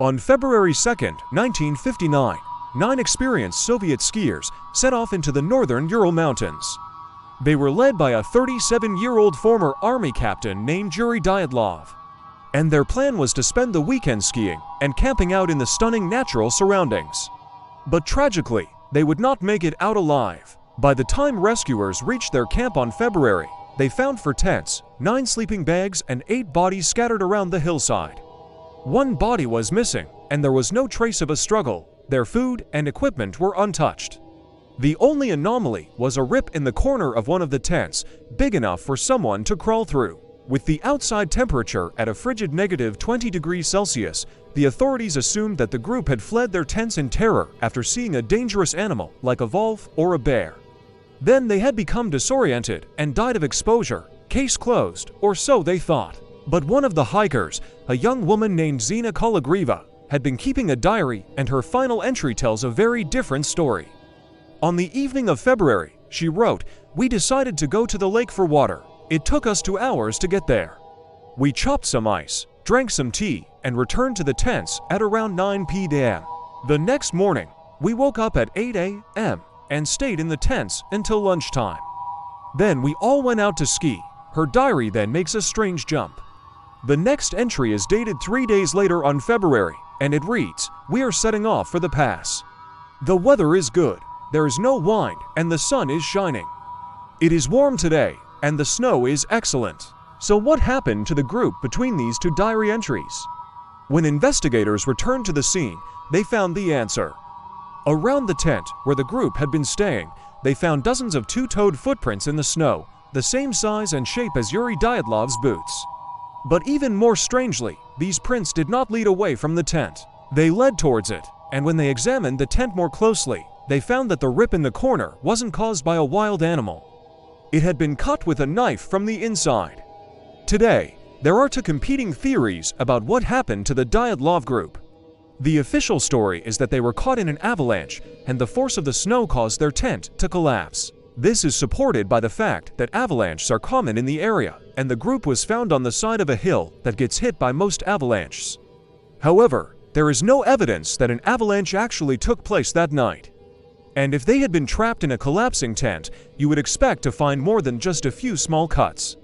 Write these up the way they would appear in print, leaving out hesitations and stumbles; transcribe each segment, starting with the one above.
On February 2, 1959, 9 experienced Soviet skiers set off into the northern Ural Mountains. They were led by a 37-year-old former army captain named Yuri Dyatlov. And their plan was to spend the weekend skiing and camping out in the stunning natural surroundings. But tragically, they would not make it out alive. By the time rescuers reached their camp on February, they found 4 tents, 9 sleeping bags, and 8 bodies scattered around the hillside. 1 body was missing, and there was no trace of a struggle. Their food and equipment were untouched. The only anomaly was a rip in the corner of one of the tents, big enough for someone to crawl through. With the outside temperature at a frigid -20 degrees Celsius, the authorities assumed that the group had fled their tents in terror after seeing a dangerous animal like a wolf or a bear. Then they had become disoriented and died of exposure. Case closed, or so they thought. But one of the hikers, a young woman named Zina Kologrieva, had been keeping a diary, and her final entry tells a very different story. On the evening of February, she wrote, "We decided to go to the lake for water. It took us 2 hours to get there. We chopped some ice, drank some tea, and returned to the tents at around 9 p.m. The next morning, we woke up at 8 a.m. and stayed in the tents until lunchtime. Then we all went out to ski." Her diary then makes a strange jump. The next entry is dated 3 days later on February, and it reads, "We are setting off for the pass. The weather is good, there is no wind, and the sun is shining. It is warm today, and the snow is excellent." So what happened to the group between these 2 diary entries? When investigators returned to the scene, they found the answer. Around the tent where the group had been staying, they found dozens of 2-toed footprints in the snow, the same size and shape as Yuri Dyatlov's boots. But even more strangely, these prints did not lead away from the tent. They led towards it, and when they examined the tent more closely, they found that the rip in the corner wasn't caused by a wild animal. It had been cut with a knife from the inside. Today, there are 2 competing theories about what happened to the Dyatlov group. The official story is that they were caught in an avalanche, and the force of the snow caused their tent to collapse. This is supported by the fact that avalanches are common in the area, and the group was found on the side of a hill that gets hit by most avalanches. However, there is no evidence that an avalanche actually took place that night. And if they had been trapped in a collapsing tent, you would expect to find more than just a few small cuts.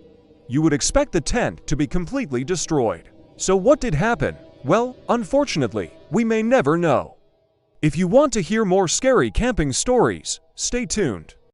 You would expect the tent to be completely destroyed. So what did happen? Well, unfortunately, we may never know. If you want to hear more scary camping stories, stay tuned.